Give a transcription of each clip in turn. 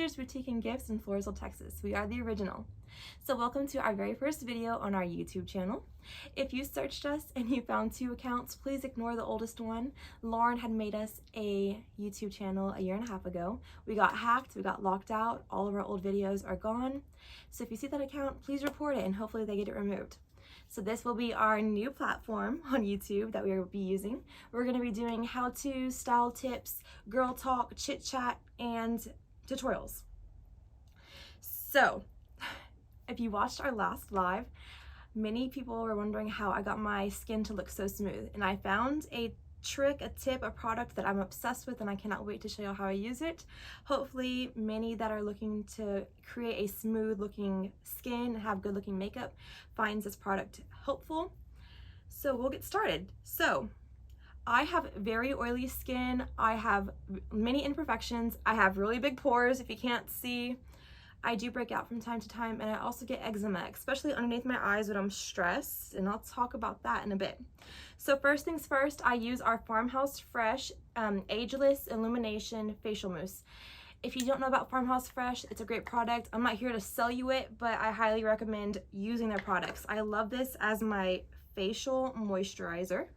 Sisters Boutique and Gifts in Floresville, Texas. We are the original. So welcome to our very first video on our YouTube channel. If you searched us and you found 2 accounts, please ignore the oldest one. Lauren had made us a YouTube channel a 1.5 years ago. We got hacked, we got locked out, all of our old videos are gone. So if you see that account, please report it and hopefully they get it removed. So this will be our new platform on YouTube that we will be using. We're going to be doing how-to, style tips, girl talk, chit chat, and tutorials. So if you watched our last live, many people were wondering how I got my skin to look so smooth, and I found a trick, a tip, a product that I'm obsessed with, and I cannot wait to show you how I use it. Hopefully many that are looking to create a smooth looking skin and have good looking makeup finds this product helpful. So we'll get started. So I have very oily skin, I have many imperfections, I have really big pores if you can't see. I do break out from time to time, and I also get eczema, especially underneath my eyes when I'm stressed, and I'll talk about that in a bit. So first things first, I use our Farmhouse Fresh Ageless Illumination Facial Mousse. If you don't know about Farmhouse Fresh, it's a great product. I'm not here to sell you it, but I highly recommend using their products. I love this as my facial moisturizer.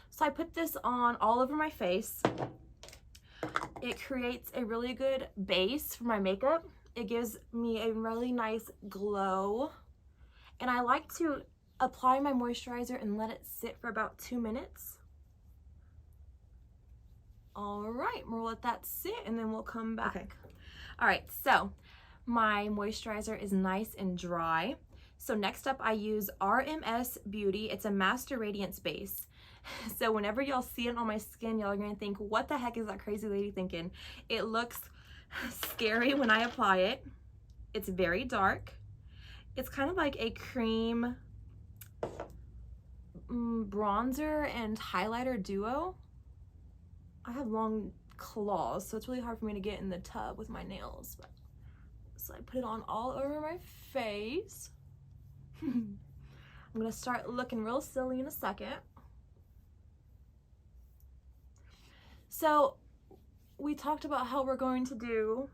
So I put this on all over my face. It creates a really good base for my makeup. It gives me a really nice glow, and I like to apply my moisturizer and let it sit for about 2 minutes. All right, we'll let that sit and then we'll come back. Okay. All right, so my moisturizer is nice and dry. So next up I use RMS Beauty. It's a Master Radiance base. So whenever y'all see it on my skin, y'all are gonna think, what the heck is that crazy lady thinking? It looks scary when I apply it. It's very dark. It's kind of like a cream bronzer and highlighter duo. I have long claws, so it's really hard for me to get in the tub with my nails. So I put it on all over my face. I'm gonna start looking real silly in a second. So we talked about how we're going to do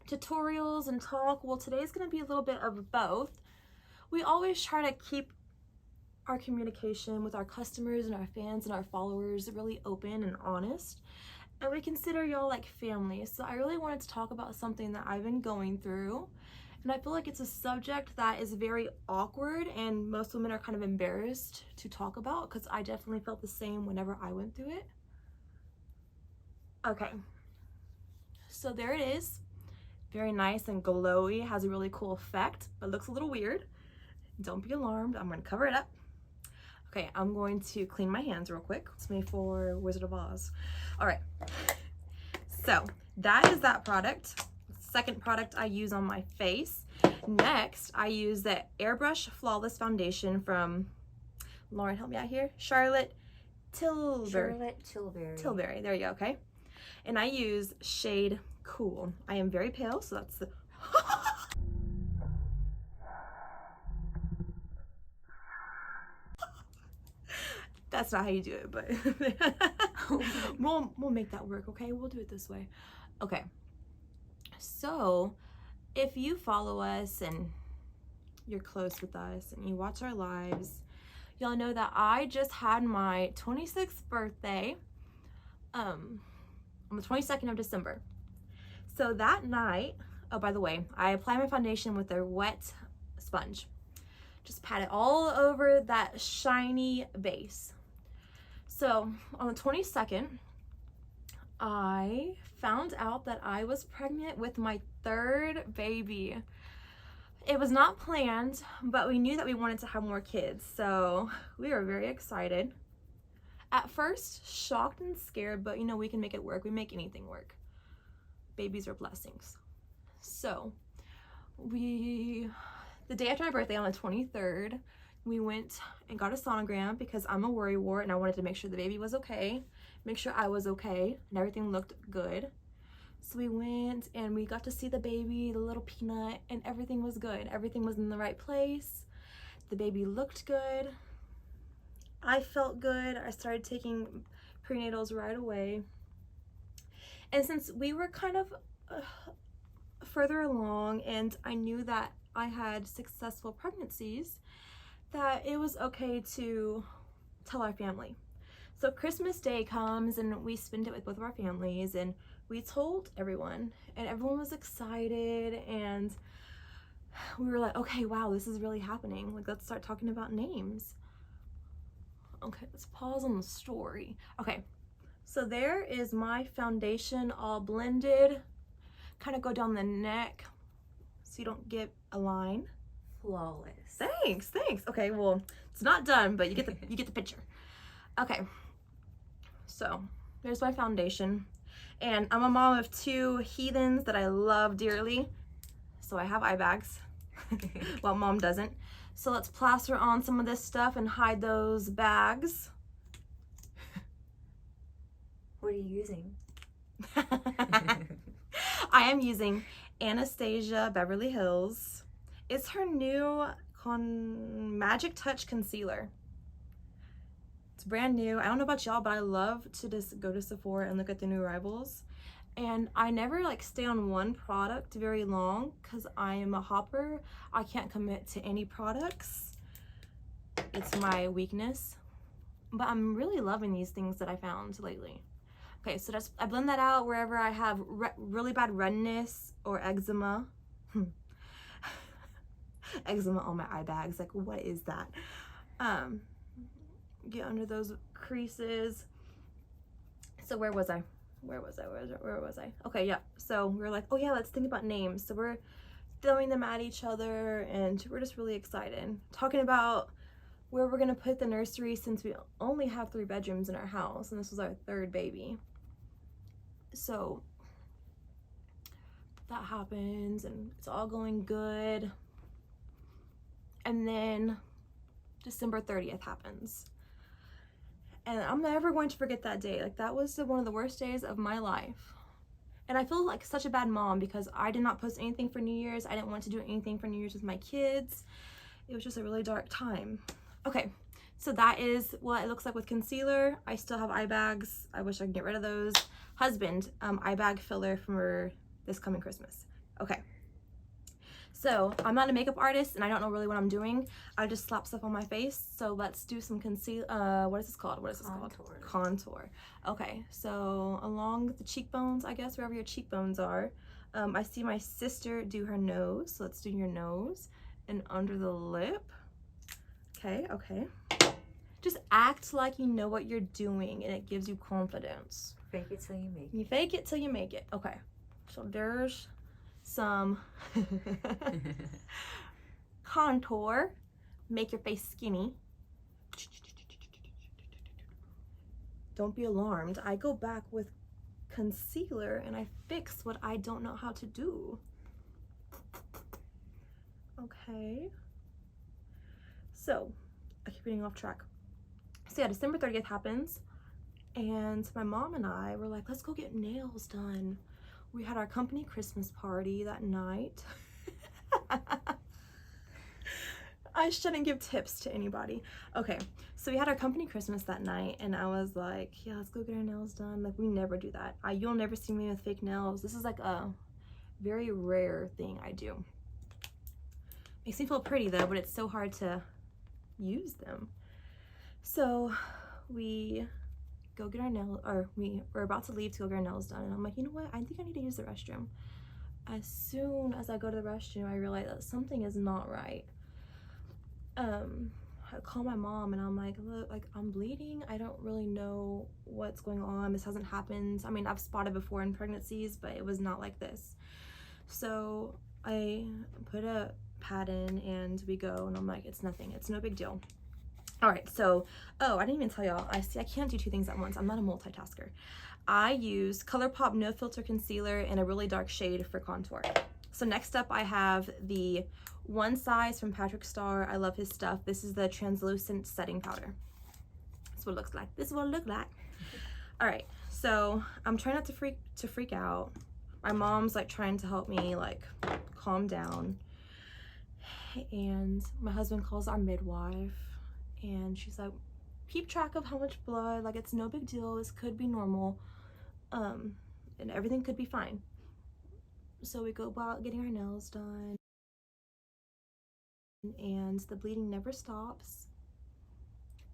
tutorials and talk. Well, today's going to be a little bit of both. We always try to keep our communication with our customers and our fans and our followers really open and honest, and we consider y'all like family. So I really wanted to talk about something that I've been going through, and I feel like it's a subject that is very awkward and most women are kind of embarrassed to talk about, because I definitely felt the same whenever I went through it. Okay, so there it is. Very nice and glowy, has a really cool effect, but looks a little weird. Don't be alarmed, I'm gonna cover it up. Okay, I'm going to clean my hands real quick. It's me for Wizard of Oz. All right, so that is that product. Second product I use on my face. Next, I use the Airbrush Flawless Foundation from, Lauren, help me out here, Charlotte Tilbury, there you go, okay? And I use shade Cool. I am very pale, so that's the that's not how you do it, but we'll make that work, okay? We'll do it this way. Okay, so if you follow us and you're close with us and you watch our lives, y'all know that I just had my 26th birthday on the 22nd of December. So that night, oh, by the way, I apply my foundation with a wet sponge. Just pat it all over that shiny base. So on the 22nd, I found out that I was pregnant with my 3rd baby. It was not planned, but we knew that we wanted to have more kids, so we were very excited. At first, shocked and scared, but you know, we can make it work. We make anything work. Babies are blessings. So the day after my birthday, on the 23rd, we went and got a sonogram because I'm a worrywart and I wanted to make sure the baby was okay, make sure I was okay, and everything looked good. So we went and we got to see the baby, the little peanut, and everything was good. Everything was in the right place. The baby looked good. I felt good. I started taking prenatals right away. And since we were kind of further along and I knew that I had successful pregnancies, that it was okay to tell our family. So Christmas Day comes and we spend it with both of our families, and we told everyone, and everyone was excited, and we were like, okay, wow, this is really happening. Like, let's start talking about names. Okay, let's pause on the story. Okay, so there is my foundation all blended. Kind of go down the neck so you don't get a line. Flawless. Thanks. Okay, well, it's not done, but you get the picture. Okay, so there's my foundation, and I'm a mom of 2 heathens that I love dearly, so I have eye bags. Well, mom doesn't. So let's plaster on some of this stuff and hide those bags. What are you using? I am using Anastasia Beverly Hills. It's her new Magic Touch Concealer. It's brand new. I don't know about y'all, but I love to just go to Sephora and look at the new arrivals. And I never like stay on one product very long because I am a hopper. I can't commit to any products. It's my weakness. But I'm really loving these things that I found lately. Okay, so I blend that out wherever I have really bad redness or eczema. Eczema on my eye bags. Like, what is that? Get under those creases. So where was I? Okay, yeah. So we're like, oh yeah, let's think about names. So we're throwing them at each other, and we're just really excited. Talking about where we're gonna put the nursery, since we only have 3 bedrooms in our house, and this was our 3rd baby. So that happens, and it's all going good. And then December 30th happens. And I'm never going to forget that day. Like, that was one of the worst days of my life. And I feel like such a bad mom because I did not post anything for New Year's. I didn't want to do anything for New Year's with my kids. It was just a really dark time. Okay, so that is what it looks like with concealer. I still have eye bags. I wish I could get rid of those. Husband, eye bag filler for this coming Christmas. Okay. So I'm not a makeup artist and I don't know really what I'm doing. I just slap stuff on my face. So let's do some what is this called? Contour. Okay, so along the cheekbones, I guess, wherever your cheekbones are. I see my sister do her nose. So let's do your nose and under the lip. Okay. Just act like you know what you're doing and it gives you confidence. Fake it till you make it. You fake it till you make it. Okay, so there's some contour. Make your face skinny. Don't be alarmed. I go back with concealer and I fix what I don't know how to do. Okay. So, I keep getting off track. So yeah, December 30th happens, and my mom and I were like, let's go get nails done. We had our company Christmas party that night. I shouldn't give tips to anybody. Okay, so we had our company Christmas that night, and I was like, yeah, let's go get our nails done. Like, we never do that. You'll never see me with fake nails. This is like a very rare thing I do. Makes me feel pretty though, but it's so hard to use them. So we go get our nails, or we're about to leave to go get our nails done, and I'm like, you know what, I think I need to use the restroom. As soon as I go to the restroom, I realize that something is not right. I call my mom and I'm like, look, like, I'm bleeding. I don't really know what's going on. This hasn't happened. I mean, I've spotted before in pregnancies, but it was not like this. So I put a pad in and we go, and I'm like, it's nothing. It's no big deal. All right, so, I didn't even tell y'all. I can't do 2 things at once. I'm not a multitasker. I use ColourPop No Filter Concealer in a really dark shade for contour. So next up, I have the One Size from Patrick Starr. I love his stuff. This is the translucent setting powder. That's what it looks like. This is what it looks like. All right, so I'm trying not to freak out. My mom's like trying to help me like calm down. And my husband calls our midwife. And she's like, keep track of how much blood, like, it's no big deal, this could be normal, and everything could be fine. So we go about getting our nails done, and the bleeding never stops.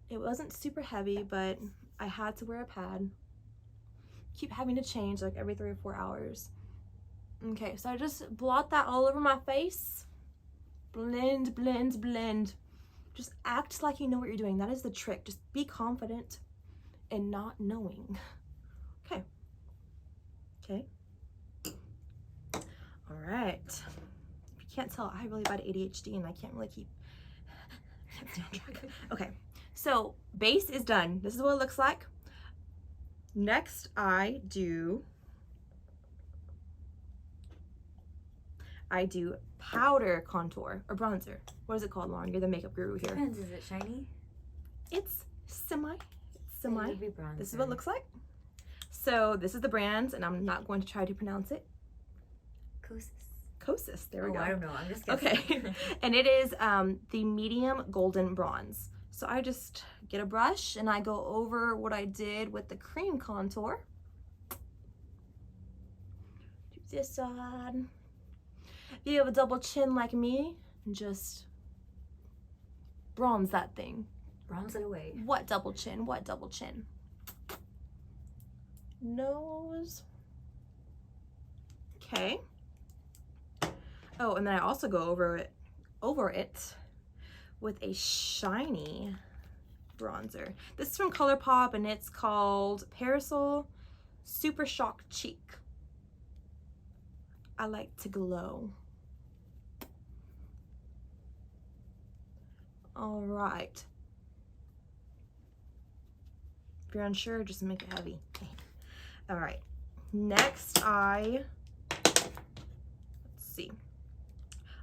It wasn't super heavy, but I had to wear a pad. Keep having to change like every 3 or 4 hours. Okay, so I just blot that all over my face. Blend, blend, blend. Just act like you know what you're doing. That is the trick. Just be confident in not knowing. Okay. Okay. All right. If you can't tell, I have really bad ADHD and I can't really can't stay on track. Okay. So base is done. This is what it looks like. Next, I do powder contour or bronzer. What is it called, Lauren? You're the makeup guru here. Depends. Is it shiny? It's semi. It would be bronzer. This is what it looks like. So this is the brand, and I'm not going to try to pronounce it. Kosas. There we go. I don't know. I'm just guessing. Okay. And it is the medium golden bronze. So I just get a brush and I go over what I did with the cream contour. Do this side. If you have a double chin like me, just bronze that thing. Bronze it away. What double chin? What double chin? Nose. Okay. Oh, and then I also go over it with a shiny bronzer. This is from ColourPop and it's called Parasol Super Shock Cheek. I like to glow. All right. If you're unsure, just make it heavy. Okay. All right. Next, let's see.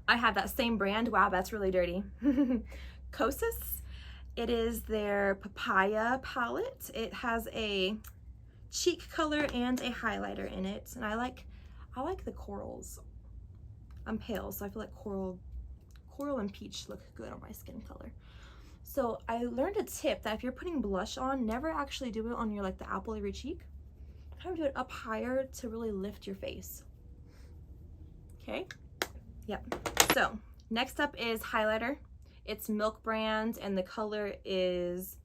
I have that same brand. Wow, that's really dirty. Kosas. It is their papaya palette. It has a cheek color and a highlighter in it, and I like the corals. I'm pale, so I feel like coral and peach look good on my skin color. So I learned a tip that if you're putting blush on, never actually do it on your the apple of your cheek. Kind of do it up higher to really lift your face. Okay. Yep. So next up is highlighter. It's Milk brand and the color is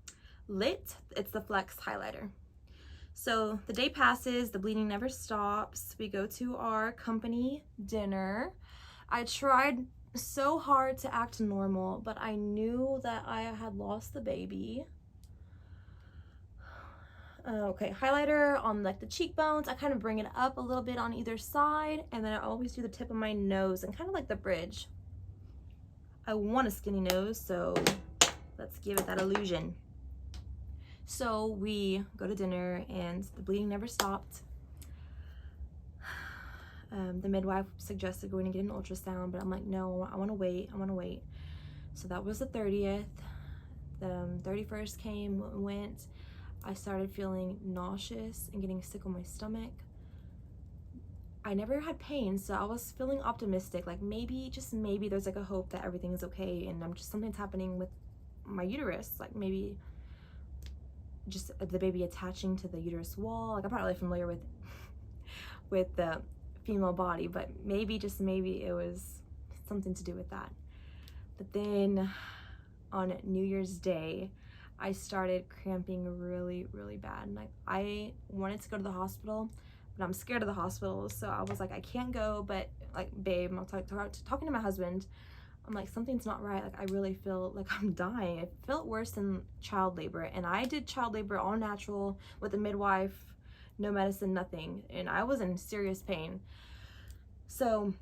Lit. It's the Flex highlighter. So the day passes, the bleeding never stops. We go to our company dinner. I tried so hard to act normal, but I knew that I had lost the baby. Okay, highlighter on the cheekbones. I kind of bring it up a little bit on either side, and then I always do the tip of my nose and kind of like the bridge. I want a skinny nose, so let's give it that illusion. So we go to dinner and the bleeding never stopped. The midwife suggested going to get an ultrasound, but I'm like, no, I want to wait. So that was the 30th. The 31st came, went. I started feeling nauseous and getting sick on my stomach. I never had pain, so I was feeling optimistic, like maybe, just maybe there's a hope that everything's okay and something's happening with my uterus, like maybe just the baby attaching to the uterus wall. I'm not really familiar with the female body, but maybe, just maybe, it was something to do with that. But then on New Year's Day, I started cramping really, really bad. And I wanted to go to the hospital, but I'm scared of the hospital. So I was like, I can't go, but babe, I'm talking to my husband. I'm like, something's not right. I really feel like I'm dying. It felt worse than child labor. And I did child labor all natural with a midwife, no medicine, nothing. And I was in serious pain. So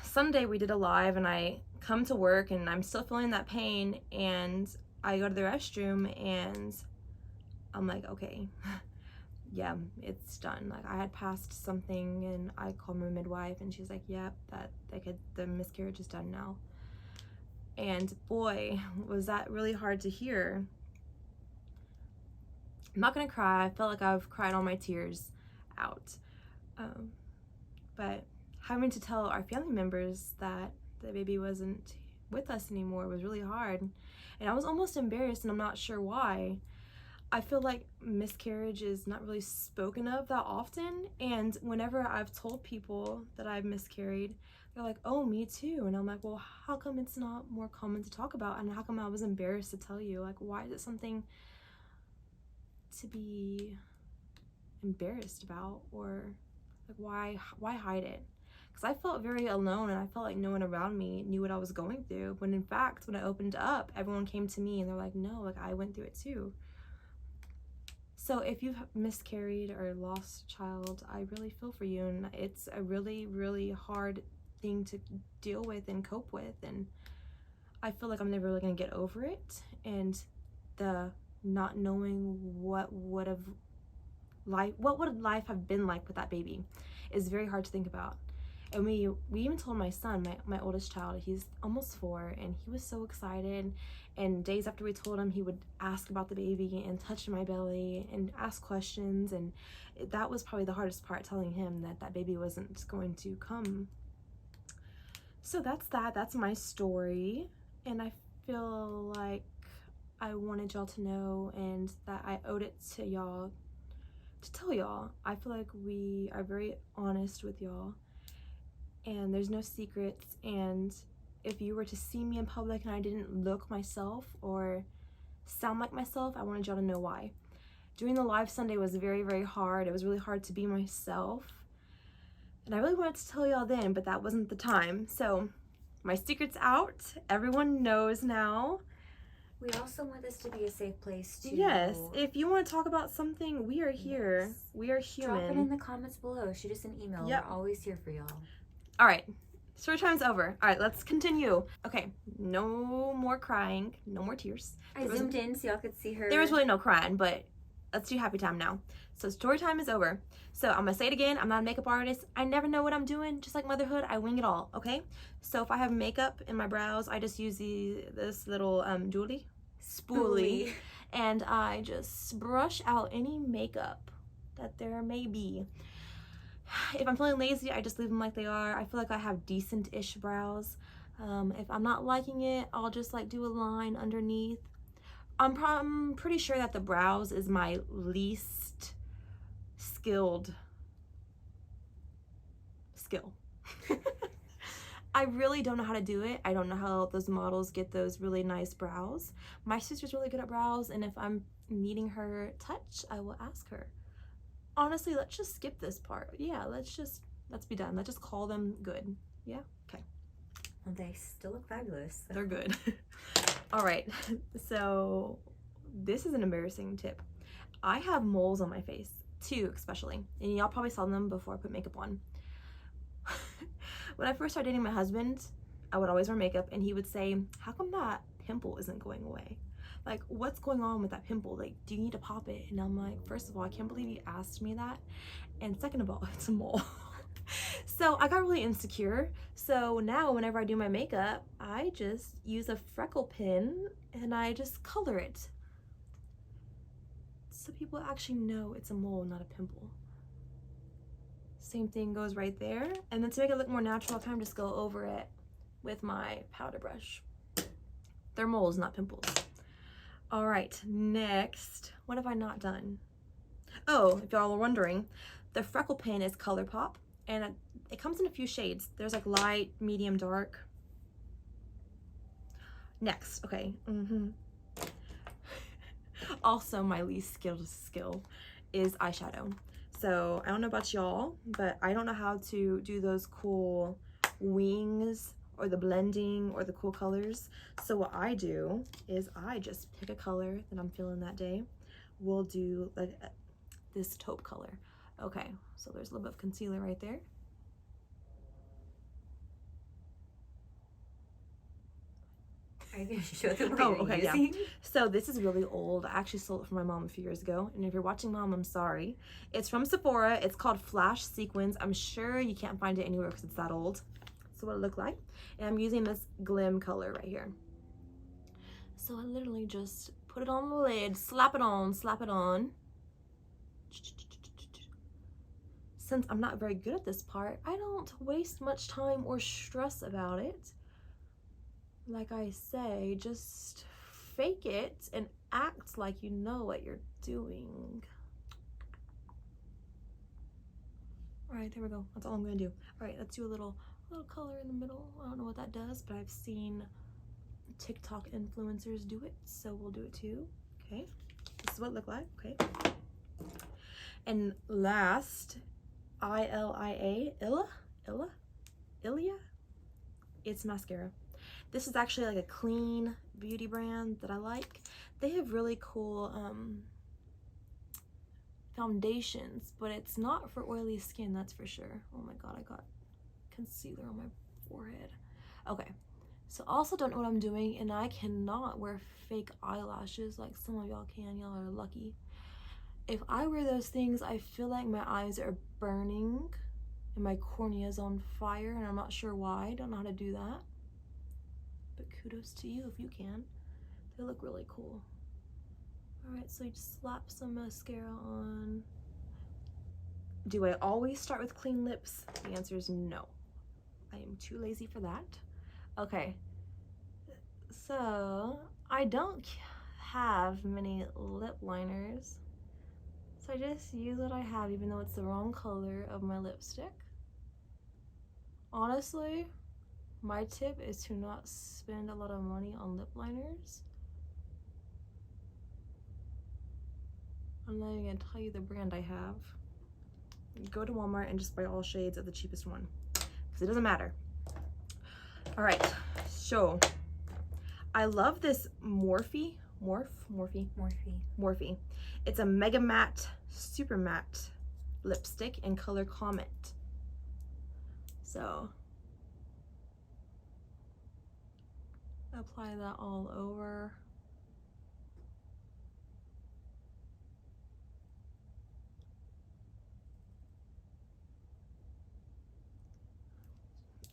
Sunday we did a live and I come to work and I'm still feeling that pain, and I go to the restroom and I'm like, okay, yeah, it's done. I had passed something, and I called my midwife and she's like, yeah, the miscarriage is done now. And boy, was that really hard to hear. I'm not gonna cry. I felt like I've cried all my tears out. But having to tell our family members that the baby wasn't with us anymore was really hard. And I was almost embarrassed, and I'm not sure why. I feel like miscarriage is not really spoken of that often, and whenever I've told people that I've miscarried, they're like, oh, me too. And I'm like, well, how come it's not more common to talk about, and how come I was embarrassed to tell you? Like, why is it something to be embarrassed about, or like why hide it? Because I felt very alone, and I felt like no one around me knew what I was going through, when in fact when I opened up, everyone came to me and they're like, no, like I went through it too. So if you've miscarried or lost a child, I really feel for you, and it's a really, really hard thing to deal with and cope with, and I feel like I'm never really gonna get over it, and the not knowing what would life have been like with that baby is very hard to think about. And we even told my son, my oldest child, he's almost 4, and he was so excited, and days after we told him, he would ask about the baby and touch my belly and ask questions, and that was probably the hardest part, telling him that that baby wasn't going to come. So that's my story, and I feel like I wanted y'all to know, and that I owed it to y'all to tell y'all. I feel like we are very honest with y'all, and there's no secrets, and if you were to see me in public and I didn't look myself or sound like myself, I wanted y'all to know why. Doing the live Sunday was very, very hard. It was really hard to be myself, and I really wanted to tell y'all then, but that wasn't the time. So my secret's out. Everyone knows now. We also want this to be a safe place to... Yes, if you want to talk about something, we are here. Yes. We are human. Drop it in the comments below. Shoot us an email. Yep. We're always here for y'all. All right, story time's over. All right, let's continue. Okay, no more crying, no more tears. I zoomed in so y'all could see her. There was really no crying, but let's do happy time now. So story time is over. So I'm gonna say it again, I'm not a makeup artist. I never know what I'm doing. Just like motherhood, I wing it all, okay? So if I have makeup in my brows, I just use this little spoolie, and I just brush out any makeup that there may be. If I'm feeling lazy, I just leave them like they are. I feel like I have decent-ish brows. If I'm not liking it, I'll just like do a line underneath. I'm pretty sure that the brows is my least skilled skill. I really don't know how to do it. I don't know how those models get those really nice brows. My sister's really good at brows, and if I'm needing her touch, I will ask her. Honestly, let's just skip this part. Yeah, let's be done. Let's just call them good. Yeah? Okay. Well, they still look fabulous. So. They're good. All right, so this is an embarrassing tip. I have moles on my face, 2 especially, and y'all probably saw them before I put makeup on. When I first started dating my husband, I would always wear makeup, and he would say, how come that pimple isn't going away? Like, what's going on with that pimple? Like, do you need to pop it? And I'm like, first of all, I can't believe you asked me that, and second of all, it's a mole. So I got really insecure. So now whenever I do my makeup, I just use a freckle pen and I just color it, so people actually know it's a mole, not a pimple. Same thing goes right there. And then to make it look more natural, I kind of just go over it with my powder brush. They're moles, not pimples. All right, next, what have I not done? Oh, if y'all are wondering, the freckle pen is ColourPop, and it comes in a few shades. There's like light, medium, dark. Next, okay. Also, my least skilled skill is eyeshadow. So I don't know about y'all, but I don't know how to do those cool wings or the blending or the cool colors. So what I do is I just pick a color that I'm feeling that day. We'll do like this taupe color. Okay, so there's a little bit of concealer right there. Are you going to show them what Oh, you're okay, using? yeah. So this is really old. I actually sold it for my mom a few years ago. And if you're watching, Mom, I'm sorry. It's from Sephora. It's called Flash Sequins. I'm sure you can't find it anywhere because it's that old. So what it looked like. And I'm using this Glim color right here. So I literally just put it on the lid, slap it on. Since I'm not very good at this part, I don't waste much time or stress about it. Like I say, just fake it and act like you know what you're doing. All right, there we go. That's all I'm gonna do. All right, let's do a little color in the middle. I don't know what that does, but I've seen TikTok influencers do it, so we'll do it too. Okay, this is what it looked like. Okay, and last, Ilia, it's mascara. This is actually like a clean beauty brand that I like. They have really cool foundations, but it's not for oily skin, that's for sure. Oh my god, I got concealer on my forehead. Okay, so also don't know what I'm doing, and I cannot wear fake eyelashes like some of y'all can. Y'all are lucky. If I wear those things, I feel like my eyes are burning and my cornea is on fire, and I'm not sure why. I don't know how to do that, but kudos to you if you can. They look really cool. Alright, so you just slap some mascara on. Do I always start with clean lips? The answer is no. I am too lazy for that. Okay, so I don't have many lip liners, so I just use what I have, even though it's the wrong color of my lipstick. Honestly, my tip is to not spend a lot of money on lip liners. I'm not even gonna tell you the brand I have. Go to Walmart and just buy all shades of the cheapest one, because it doesn't matter. All right, so I love this Morphe. It's a Mega Matte, Super Matte lipstick in color Comet. So apply that all over.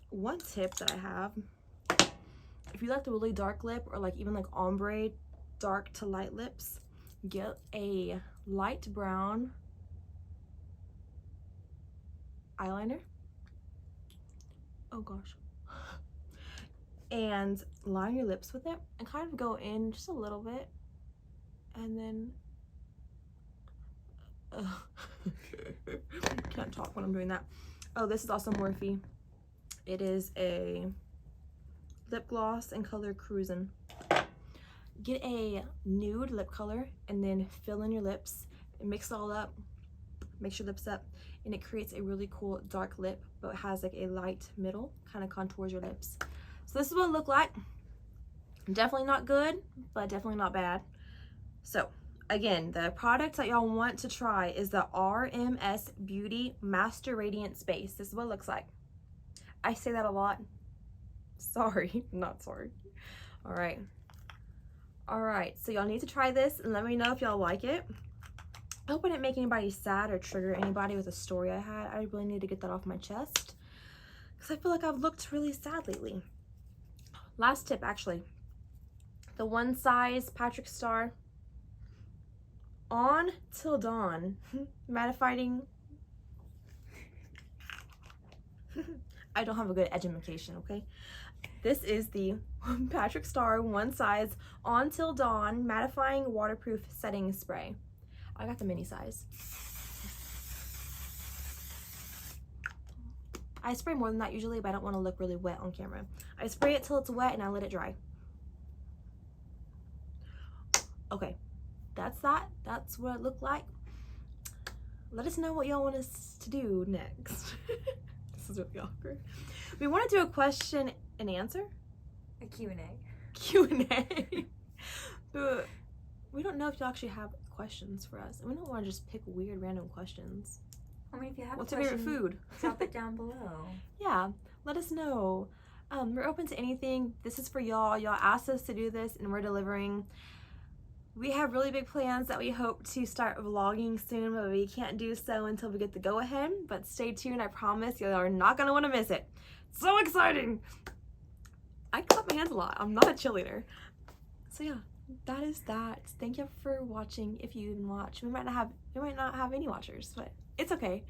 One tip that I have, if you like the really dark lip, or like even like ombre dark to light lips, get a light brown eyeliner. Oh gosh. And line your lips with it and kind of go in just a little bit, and then can't talk when I'm doing that. Oh, this is also Morphe. It is a lip gloss in color Cruisin'. Get a nude lip color and then fill in your lips and mix it all up. Mix your lips up, and it creates a really cool dark lip, but it has like a light middle, kind of contours your lips. So this is what it looked like. Definitely not good, but definitely not bad. So again, the product that y'all want to try is the RMS Beauty Master Radiance Base. This is what it looks like. I say that a lot. Sorry, not sorry. All right, so y'all need to try this and let me know if y'all like it. I hope I didn't make anybody sad or trigger anybody with a story I had. I really need to get that off my chest, because I feel like I've looked really sad lately. Last tip, actually. The One Size Patrick Star On Till Dawn mattifying. I don't have a good education, okay? This is the Patrick Star One Size On Till Dawn Mattifying Waterproof Setting Spray. I got the mini size. I spray more than that usually, but I don't want to look really wet on camera. I spray it till it's wet and I let it dry. Okay, that's that. That's what it looked like. Let us know what y'all want us to do next. This is really awkward. We want to do a question and answer? A Q&A. Q&A. But we don't know if you actually have questions for us. And we don't want to just pick weird random questions. I mean, if you have What's a your question, favorite food? drop it down below. Yeah, let us know. We're open to anything. This is for y'all. Y'all asked us to do this and we're delivering. We have really big plans that we hope to start vlogging soon, but we can't do so until we get the go-ahead. But stay tuned. I promise y'all are not going to want to miss it. So exciting! I clap my hands a lot. I'm not a cheerleader. So yeah, that is that. Thank you for watching. If you even watch, we might not have any watchers, but it's okay.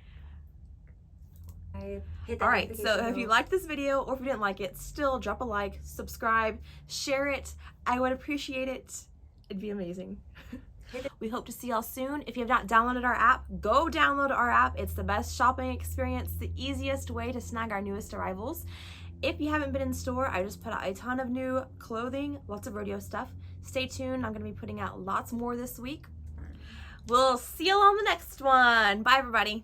Hit that Alright, so notification if you bell. liked this video or if you didn't like it, still drop a like, subscribe, share it. I would appreciate it. It'd be amazing. We hope to see y'all soon. If you have not downloaded our app, go download our app. It's the best shopping experience, the easiest way to snag our newest arrivals. If you haven't been in store, I just put out a ton of new clothing, lots of rodeo stuff. Stay tuned. I'm going to be putting out lots more this week. We'll see you on the next one. Bye, everybody.